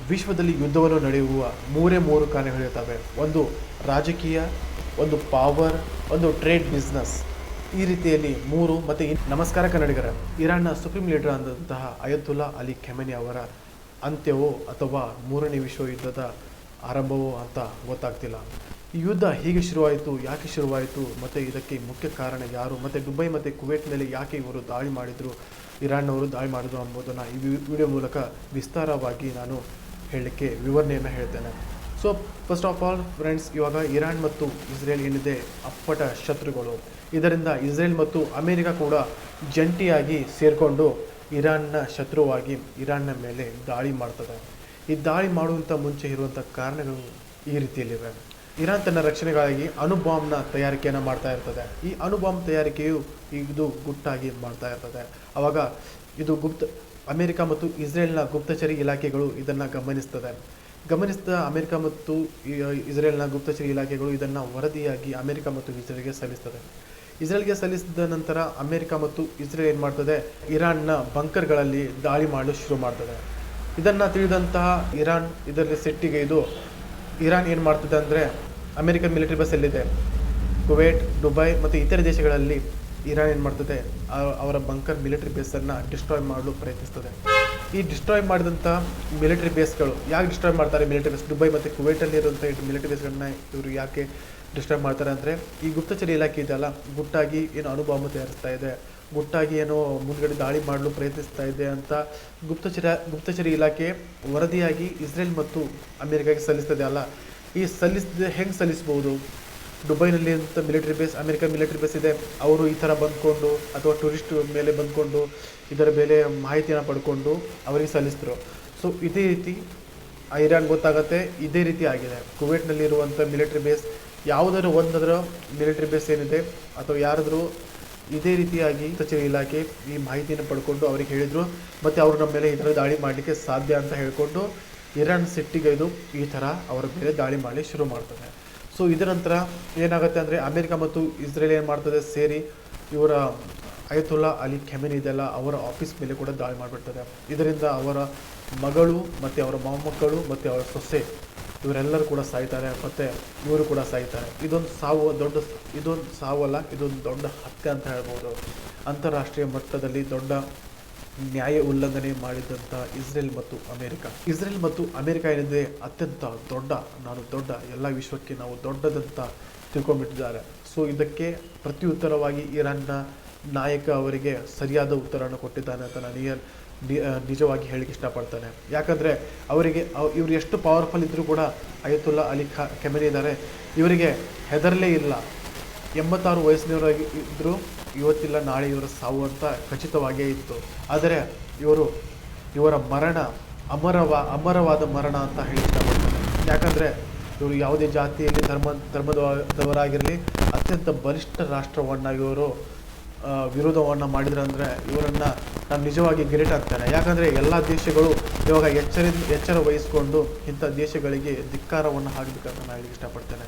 ವಿಶ್ವದಲ್ಲಿ ಯುದ್ಧವನ್ನು ನಡೆಯುವ ಮೂರು ಕಾರಣಗಳಿರ್ತವೆ. ಒಂದು ರಾಜಕೀಯ, ಒಂದು ಪವರ್, ಒಂದು ಟ್ರೇಡ್ ಬಿಸ್ನೆಸ್. ಈ ರೀತಿಯಲ್ಲಿ ಮೂರು. ಮತ್ತು ನಮಸ್ಕಾರ ಕನ್ನಡಿಗರ. ಇರಾನ್ನ ಸುಪ್ರೀಂ ಲೀಡರ್ ಆದಂತಹ ಅಯತುಲ್ಲಾ ಅಲಿ ಖಮೆನಿ ಅವರ ಅಂತ್ಯವೋ ಅಥವಾ ಮೂರನೇ ವಿಶ್ವ ಯುದ್ಧದ ಆರಂಭವೋ ಅಂತ ಗೊತ್ತಾಗ್ತಿಲ್ಲ. ಈ ಯುದ್ಧ ಹೇಗೆ ಶುರುವಾಯಿತು, ಯಾಕೆ ಶುರುವಾಯಿತು, ಮತ್ತು ಇದಕ್ಕೆ ಮುಖ್ಯ ಕಾರಣ ಯಾರು, ಮತ್ತು ದುಬೈ ಮತ್ತು ಕುವೈಟ್ ಮೇಲೆ ಯಾಕೆ ಇವರು ದಾಳಿ ಮಾಡಿದರು, ಇರಾನ್ನವರು ದಾಳಿ ಮಾಡಿದರು ಎಂಬುದನ್ನು ಈ ವಿಡಿಯೋ ಮೂಲಕ ವಿಸ್ತಾರವಾಗಿ ನಾನು ಹೇಳಲಿಕ್ಕೆ ವಿವರಣೆಯನ್ನು ಹೇಳ್ತೇನೆ. So first of all friends, ಇವಾಗ ಇರಾನ್ ಮತ್ತು ಇಸ್ರೇಲ್ ಏನಿದೆ ಅಪ್ಪಟ ಶತ್ರುಗಳು. ಇದರಿಂದ ಇಸ್ರೇಲ್ ಮತ್ತು ಅಮೇರಿಕಾ ಕೂಡ ಜಂಟಿಯಾಗಿ ಸೇರಿಕೊಂಡು ಇರಾನ್ನ ಶತ್ರುವಾಗಿ ಇರಾನ್ನ ಮೇಲೆ ದಾಳಿ ಮಾಡ್ತದೆ. ಈ ದಾಳಿ ಮಾಡುವಂಥ ಮುಂಚೆ ಇರುವಂಥ ಕಾರಣಗಳು ಈ ರೀತಿಯಲ್ಲಿವೆ. ಇರಾನ್ ತನ್ನ ರಕ್ಷಣೆಗಾಗಿ ಅಣುಬಾಂಬ್ನ ತಯಾರಿಕೆಯನ್ನು ಮಾಡ್ತಾ ಇರ್ತದೆ. ಈ ಅಣುಬಾಂಬ್ ತಯಾರಿಕೆಯು ಇದು ಗುಟ್ಟಾಗಿ ಮಾಡ್ತಾ ಇರ್ತದೆ. ಆವಾಗ ಇದು ಅಮೆರಿಕ ಮತ್ತು ಇಸ್ರೇಲ್ನ ಗುಪ್ತಚರಿ ಇಲಾಖೆಗಳು ಇದನ್ನು ಗಮನಿಸಿದ ಅಮೆರಿಕ ಮತ್ತು ಇಸ್ರೇಲ್ನ ಗುಪ್ತಚರಿ ಇಲಾಖೆಗಳು ಇದನ್ನು ವರದಿಯಾಗಿ ಅಮೆರಿಕ ಮತ್ತು ಇಸ್ರೇಲ್ಗೆ ಸಲ್ಲಿಸ್ತದೆ. ಇಸ್ರೇಲ್ಗೆ ಸಲ್ಲಿಸಿದ ನಂತರ ಅಮೆರಿಕ ಮತ್ತು ಇಸ್ರೇಲ್ ಏನು ಮಾಡ್ತದೆ, ಇರಾನ್ನ ಬಂಕರ್ಗಳಲ್ಲಿ ದಾಳಿ ಮಾಡಲು ಶುರು ಮಾಡ್ತದೆ. ಇದನ್ನು ತಿಳಿದಂತಹ ಇರಾನ್ ಇದರಲ್ಲಿ ಸಿಟ್ಟಿಗೆ ಇರಾನ್ ಏನು ಮಾಡ್ತದೆ ಅಂದರೆ, ಅಮೆರಿಕನ್ ಮಿಲಿಟರಿ ಬೇಸ್ ಎಲ್ಲಿದೆ, ಕುವೈಟ್, ದುಬೈ ಮತ್ತು ಇತರೆ ದೇಶಗಳಲ್ಲಿ ಇರಾನ್ ಏನು ಮಾಡ್ತದೆ, ಅವರ ಬಂಕರ್ ಮಿಲಿಟರಿ ಬೇಸನ್ನು ಡಿಸ್ಟ್ರಾಯ್ ಮಾಡಲು ಪ್ರಯತ್ನಿಸ್ತದೆ. ಈ ಡಿಸ್ಟ್ರಾಯ್ ಮಾಡಿದಂಥ ಮಿಲಿಟರಿ ಬೇಸ್ಗಳು ಯಾಕೆ ಡಿಸ್ಟ್ರಾಯ್ ಮಾಡ್ತಾರೆ, ಮಿಲಿಟರಿ ಬೇಸ್ ದುಬೈ ಮತ್ತು ಕುವೈಟಲ್ಲಿ ಇರುವಂಥ ಮಿಲಿಟರಿ ಬೇಸ್ಗಳನ್ನ ಇವರು ಯಾಕೆ ಡಿಸ್ಟ್ರಾಯ್ ಮಾಡ್ತಾರೆ ಅಂದರೆ, ಈ ಗುಪ್ತಚರಿ ಇಲಾಖೆ ಇದೆಯಲ್ಲ, ಗುಟ್ಟಾಗಿ ಏನು ಅಣುಬಾಂಬ್ ತಯಾರಿಸ್ತಾ ಇದೆ, ಗುಟ್ಟಾಗಿ ಏನೋ ಮುಂದ್ಗಡೆ ದಾಳಿ ಮಾಡಲು ಪ್ರಯತ್ನಿಸ್ತಾ ಇದೆ ಅಂತ ಗುಪ್ತಚರಿ ಇಲಾಖೆ ವರದಿಯಾಗಿ ಇಸ್ರೇಲ್ ಮತ್ತು ಅಮೆರಿಕಾಗೆ ಸಲ್ಲಿಸ್ತದೆ ಅಲ್ಲ. ಈ ಹೆಂಗೆ ಸಲ್ಲಿಸ್ಬೋದು, ದುಬೈನಲ್ಲಿ ಅಂತ military base, American military base ಇದೆ, ಅವರು ಈ ಥರ ಬಂದ್ಕೊಂಡು ಅಥವಾ ಟೂರಿಸ್ಟ್ ಮೇಲೆ ಬಂದ್ಕೊಂಡು ಇದರ ಮೇಲೆ ಮಾಹಿತಿಯನ್ನು ಪಡ್ಕೊಂಡು ಅವರಿಗೆ ಸಲ್ಲಿಸಿದ್ರು. ಸೊ ಇದೇ ರೀತಿ ಇರಾನ್ ಗೊತ್ತಾಗುತ್ತೆ, ಇದೇ ರೀತಿ ಆಗಿದೆ. ಕುವೈಟ್ನಲ್ಲಿರುವಂಥ ಮಿಲಿಟರಿ ಬೇಸ್, ಯಾವುದಾದ್ರು ಒಂದರ ಮಿಲಿಟರಿ ಬೇಸ್ ಏನಿದೆ ಅಥವಾ ಯಾರಾದರೂ ಇದೇ ರೀತಿಯಾಗಿ ಗುಪ್ತಚರ ಇಲಾಖೆ ಈ ಮಾಹಿತಿಯನ್ನು ಪಡ್ಕೊಂಡು ಅವರಿಗೆ ಹೇಳಿದರು, ಮತ್ತು ಅವರು ನಮ್ಮ ಮೇಲೆ ಈ ಥರ ದಾಳಿ ಮಾಡಲಿಕ್ಕೆ ಸಾಧ್ಯ ಅಂತ ಹೇಳಿಕೊಂಡು ಇರಾನ್ ಸಿಟ್ಟಿಗೈದು ಈ ಥರ ಅವರ ಮೇಲೆ ದಾಳಿ ಮಾಡಿ ಶುರು ಮಾಡ್ತದೆ. ಸೊ ಇದರ ನಂತರ ಏನಾಗುತ್ತೆ ಅಂದರೆ, ಅಮೆರಿಕ ಮತ್ತು ಇಸ್ರೇಲ್ ಏನು ಮಾಡ್ತದೆ ಸೇರಿ ಇವರ ಅಯತುಲ್ಲಾ ಅಲಿ ಖಮೆನಿ ಇದೆಲ್ಲ ಅವರ ಆಫೀಸ್ ಮೇಲೆ ಕೂಡ ದಾಳಿ ಮಾಡಿಬಿಡ್ತದೆ. ಇದರಿಂದ ಅವರ ಮಗಳು ಮತ್ತು ಅವರ ಮೊಮ್ಮಕ್ಕಳು ಮತ್ತು ಅವರ ಸೊಸೆ ಇವರೆಲ್ಲರೂ ಕೂಡ ಸಾಯ್ತಾರೆ, ಮತ್ತು ಇವರು ಕೂಡ ಸಾಯ್ತಾರೆ. ಇದೊಂದು ಸಾವಲ್ಲ, ಇದೊಂದು ದೊಡ್ಡ ಹತ್ಯೆ ಅಂತ ಹೇಳ್ಬೋದು. ಅಂತಾರಾಷ್ಟ್ರೀಯ ಮಟ್ಟದಲ್ಲಿ ದೊಡ್ಡ ನ್ಯಾಯ ಉಲ್ಲಂಘನೆ ಮಾಡಿದಂಥ ಇಸ್ರೇಲ್ ಮತ್ತು ಅಮೆರಿಕ ಏನಿದೆ ಅತ್ಯಂತ ದೊಡ್ಡ ಎಲ್ಲ ವಿಶ್ವಕ್ಕೆ ನಾವು ದೊಡ್ಡದಂತ ತಿಳ್ಕೊಂಡ್ಬಿಟ್ಟಿದ್ದಾರೆ. ಸೊ ಇದಕ್ಕೆ ಪ್ರತ್ಯುತ್ತರವಾಗಿ ಇರಾನ್ನ ನಾಯಕ ಅವರಿಗೆ ಸರಿಯಾದ ಉತ್ತರವನ್ನು ಕೊಟ್ಟಿದ್ದಾನೆ ಅಂತ ನಾನು ನಿಜವಾಗಿ ಹೇಳಿಕ್ಕೆ ಇಷ್ಟಪಡ್ತಾನೆ. ಯಾಕಂದರೆ ಇವರು ಎಷ್ಟು ಪವರ್ಫುಲ್ ಇದ್ದರೂ ಕೂಡ ಅಯತುಲ್ಲಾ ಅಲಿ ಖಮೆನಿ ಇದ್ದಾರೆ, ಇವರಿಗೆ ಹೆದರಲೇ ಇಲ್ಲ. 86 ವಯಸ್ಸಿನವರಾಗಿ ಇದ್ದರೂ ಇವತ್ತಿಲ್ಲ ನಾಳೆ ಇವರ ಸಾವು ಅಂತ ಖಚಿತವಾಗಿಯೇ ಇತ್ತು. ಆದರೆ ಇವರ ಮರಣ ಅಮರವಾದ ಮರಣ ಅಂತ ಹೇಳಿ ಇಷ್ಟಪಡ್ತಾರೆ. ಯಾಕಂದರೆ ಇವರು ಯಾವುದೇ ಜಾತಿಯಲ್ಲಿ ಧರ್ಮದವರಾಗಿರಲಿ ಅತ್ಯಂತ ಬಲಿಷ್ಠ ರಾಷ್ಟ್ರವನ್ನು ಇವರು ವಿರೋಧವನ್ನು ಮಾಡಿದ್ರು ಅಂದರೆ ಇವರನ್ನು ನಾನು ನಿಜವಾಗಿ ಗ್ರೇಟ್ ಆಗ್ತೇನೆ. ಯಾಕಂದರೆ ಎಲ್ಲ ದೇಶಗಳು ಇವಾಗ ಎಚ್ಚರ ವಹಿಸ್ಕೊಂಡು ಇಂಥ ದೇಶಗಳಿಗೆ ಧಿಕ್ಕಾರವನ್ನು ಹಾಕಬೇಕಂತ ನಾನು ಇಷ್ಟಪಡ್ತೇನೆ.